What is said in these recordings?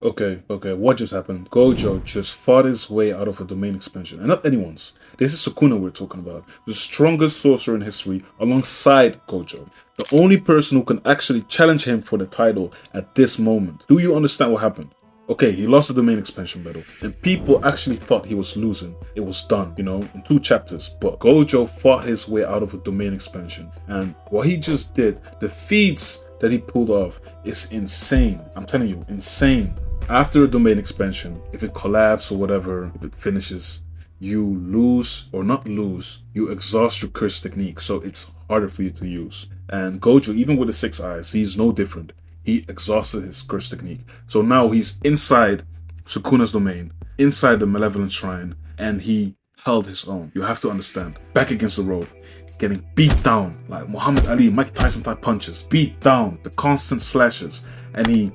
Okay, what just happened? Gojo just fought his way out of a domain expansion, and not anyone's. This is Sukuna we're talking about, the strongest sorcerer in history alongside Gojo. The only person who can actually challenge him for the title at this moment. Do you understand what happened? Okay, he lost the domain expansion battle, and people actually thought he was losing. It was done, in 2 chapters. But Gojo fought his way out of a domain expansion, and what he just did, the feats that he pulled off, is insane. I'm telling you, insane. After a domain expansion, if it collapses or whatever, if it finishes, you lose, or not lose, you exhaust your curse technique, so it's harder for you to use. And Gojo, even with the 6 eyes, he's no different. He exhausted his curse technique. So now he's inside Sukuna's domain, inside the Malevolent Shrine, and he held his own. You have to understand. Back against the rope, getting beat down like Muhammad Ali, Mike Tyson type punches, beat down, the constant slashes, and he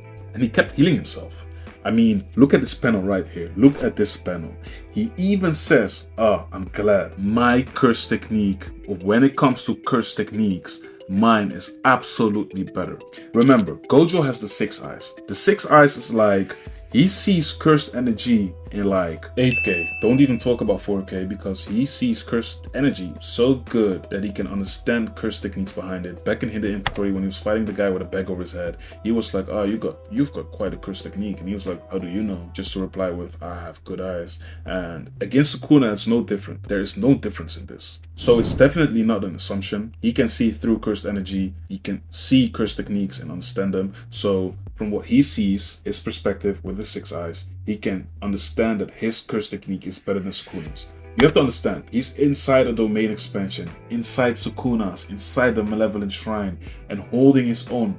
kept healing himself. I mean, look at this panel right here. Look at this panel. He even says, I'm glad. My curse technique, when it comes to curse techniques, mine is absolutely better. Remember, Gojo has the 6 eyes. The 6 eyes is like, he sees cursed energy in like 8K. Don't even talk about 4K, because he sees cursed energy so good that he can understand curse techniques behind it. Back in Hidden Inventory, when he was fighting the guy with a bag over his head, he was like, you've got quite a curse technique. And he was like, how do you know? Just to reply with, I have good eyes. And against Sukuna, it's no different. There is no difference in this. So it's definitely not an assumption. He can see through cursed energy. He can see cursed techniques and understand them. So from what he sees, his perspective with the 6 eyes, he can understand that his curse technique is better than Sukuna's. You have to understand, he's inside a domain expansion, inside Sukuna's, inside the Malevolent Shrine, and holding his own,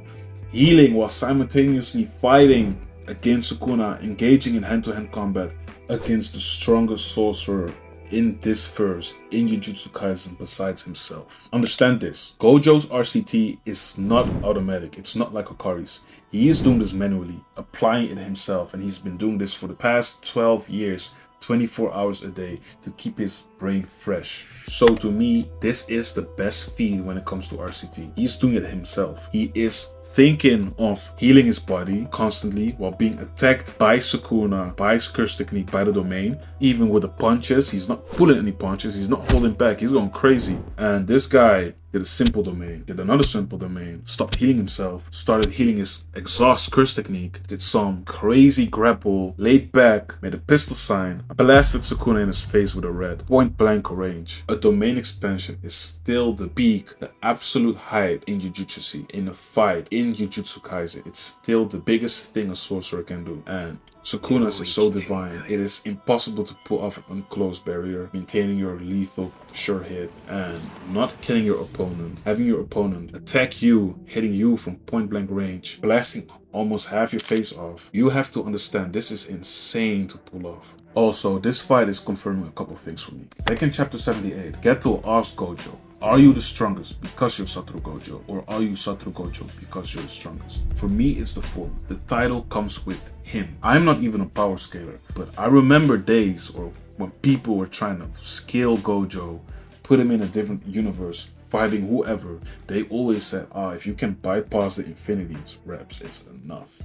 healing while simultaneously fighting against Sukuna, engaging in hand-to-hand combat against the strongest sorcerer in this verse, in Jujutsu Kaisen, besides himself. Understand this, Gojo's RCT is not automatic, it's not like Hikari's. He is doing this manually, applying it himself, and he's been doing this for the past 12 years, 24 hours a day, to keep his brain fresh. So to me, this is the best feed when it comes to RCT. He's doing it himself. He is thinking of healing his body constantly while being attacked by Sukuna, by his curse technique, by the domain. Even with the punches, he's not pulling any punches, he's not holding back, he's going crazy. And this guy did a simple domain, did another simple domain, stopped healing himself, started healing his exhaust curse technique, did some crazy grapple, laid back, made a pistol sign, blasted Sukuna in his face with a red, point blank range. A domain expansion is still the peak, the absolute height in Jujutsu, in a fight, in Jujutsu Kaisen. It's still the biggest thing a sorcerer can do. And Sukuna's is so divine, it is impossible to pull off an unclosed barrier, maintaining your lethal sure hit, and not killing your opponent, having your opponent attack you, hitting you from point blank range, blasting almost half your face off. You have to understand, this is insane to pull off. Also, this fight is confirming a couple things for me. Back in chapter 78, Geto asked Gojo, are you the strongest because you're Satoru Gojo, or are you Satoru Gojo because you're the strongest? For me, it's the former. The title comes with him. I'm not even a power scaler, but I remember days or when people were trying to scale Gojo, put him in a different universe, fighting whoever, they always said, if you can bypass the infinities reps, it's enough.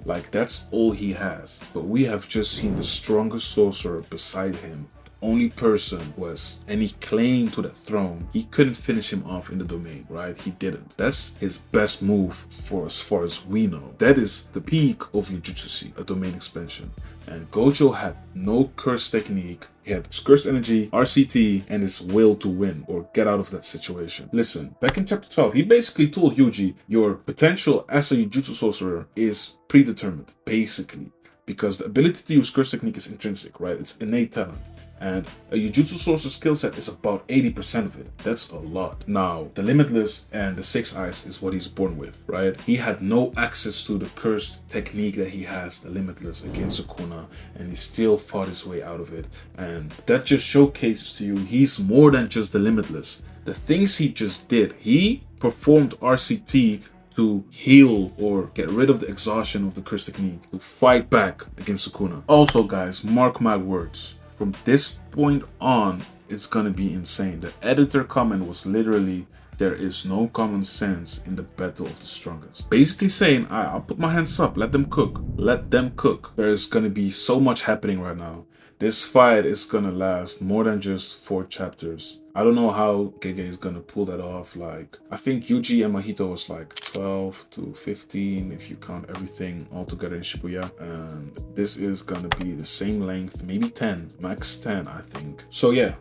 Like that's all he has. But we have just seen the strongest sorcerer beside him. Only person who has any claim to that throne. He couldn't finish him off in the domain, right? He didn't. That's his best move for as far as we know. That is the peak of Jujutsu, a domain expansion. And Gojo had no curse technique. He had his cursed energy, RCT, and his will to win or get out of that situation. Listen, back in chapter 12, he basically told Yuji, your potential as a Jujutsu sorcerer is predetermined, basically. Because the ability to use curse technique is intrinsic, right? It's innate talent. And a Jujutsu sorcerer skill set is about 80% of it. That's a lot. Now, the Limitless and the 6 eyes is what he's born with, right? He had no access to the cursed technique that he has, the Limitless, against Sukuna, and he still fought his way out of it. And that just showcases to you, he's more than just the Limitless. The things he just did, he performed RCT to heal or get rid of the exhaustion of the curse technique, to fight back against Sukuna. Also, guys, mark my words. From this point on, it's gonna be insane. The editor comment was literally, there is no common sense in the battle of the strongest. Basically saying, I'll put my hands up, let them cook. Let them cook. There's gonna be so much happening right now. This fight is gonna last more than just 4 chapters. I don't know how Gege is gonna pull that off. Like, I think Yuji and Mahito was like 12 to 15 if you count everything all together in Shibuya. And this is gonna be the same length, maybe 10, max 10, I think. So yeah,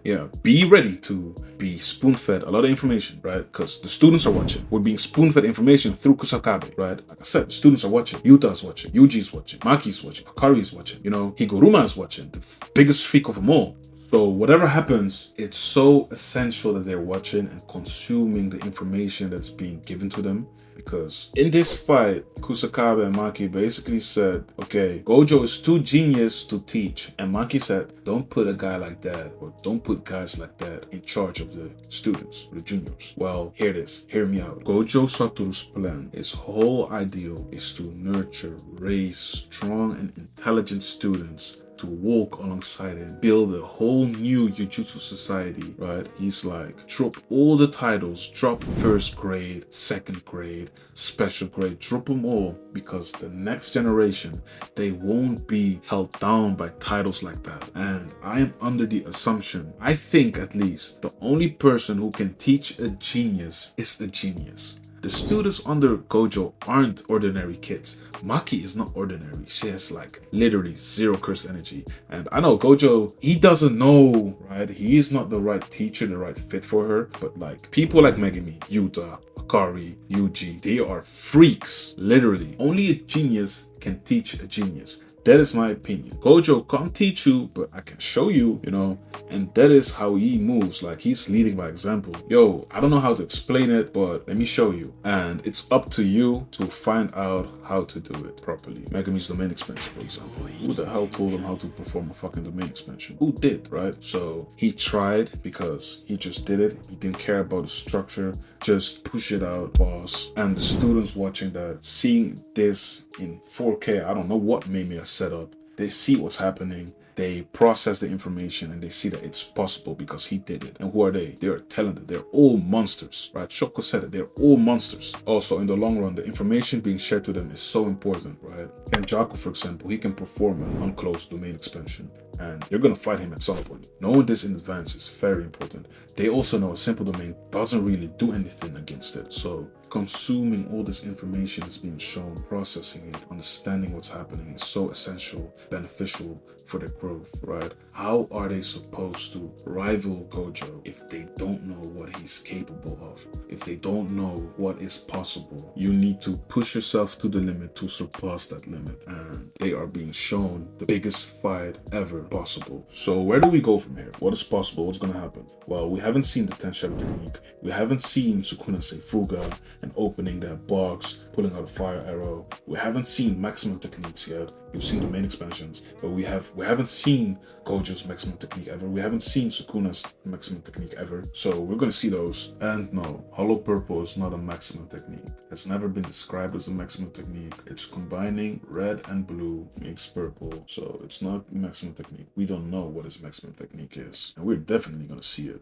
be ready to be spoon-fed a lot of information, right? Because the students are watching. We're being spoon-fed information through Kusakabe, right? Like I said, the students are watching. Yuta is watching. Yuji is watching. Maki is watching. Akari is watching. You know, Higuruma is watching. The biggest freak of them all. So whatever happens, it's so essential that they're watching and consuming the information that's being given to them. Because in this fight, Kusakabe and Maki basically said, okay, Gojo is too genius to teach. And Maki said, don't put a guy like that, or don't put guys like that in charge of the students, the juniors. Well, hear this, hear me out. Gojo Satoru's plan, his whole ideal is to nurture, raise strong and intelligent students to walk alongside him, build a whole new Jujutsu society, right? He's like, drop all the titles, drop first grade, second grade, special grade, drop them all, because the next generation, they won't be held down by titles like that. And I am under the assumption, I think at least, the only person who can teach a genius is a genius. The students under Gojo aren't ordinary kids. Maki is not ordinary. She has like literally 0 cursed energy. And I know Gojo, he doesn't know, right? He is not the right teacher, the right fit for her. But like people like Megumi, Yuta, Akari, Yuji, they are freaks, literally. Only a genius can teach a genius. That is my opinion. Gojo can't teach you, but I can show you, you know, and that is how he moves. Like, he's leading by example. Yo, I don't know how to explain it, but let me show you. And it's up to you to find out how to do it properly. Megumi's domain expansion, for example. Who the hell told him how to perform a fucking domain expansion? Who did, right? So he tried because he just did it. He didn't care about the structure. Just push it out, boss. And the students watching that, seeing this in 4K, I don't know what made me a setup. They see what's happening. They process the information and they see that it's possible because he did it. And who are they? They are talented. They're all monsters, right? Shoko said it. They're all monsters. Also, in the long run, the information being shared to them is so important, right? Kenjaku, for example, he can perform an unclosed domain expansion and you're going to fight him at some point. Knowing this in advance is very important. They also know a simple domain doesn't really do anything against it. So consuming all this information is being shown, processing it, understanding what's happening is so essential, beneficial for their growth, right? How are they supposed to rival Gojo if they don't know what he's capable of? If they don't know what is possible? You need to push yourself to the limit to surpass that limit. And they are being shown the biggest fight ever possible. So where do we go from here? What is possible? What's going to happen? Well, we haven't seen the 10 shadow technique. We haven't seen Sukuna Seifuga and opening that box, pulling out a fire arrow. We haven't seen maximum techniques yet. We've seen the main expansions, but we haven't seen Gojo's maximum technique ever. We haven't seen Sukuna's maximum technique ever. So we're gonna see those. And no, Hollow Purple is not a maximum technique. It's never been described as a maximum technique. It's combining red and blue makes purple. So it's not maximum technique. We don't know what his maximum technique is. And we're definitely gonna see it.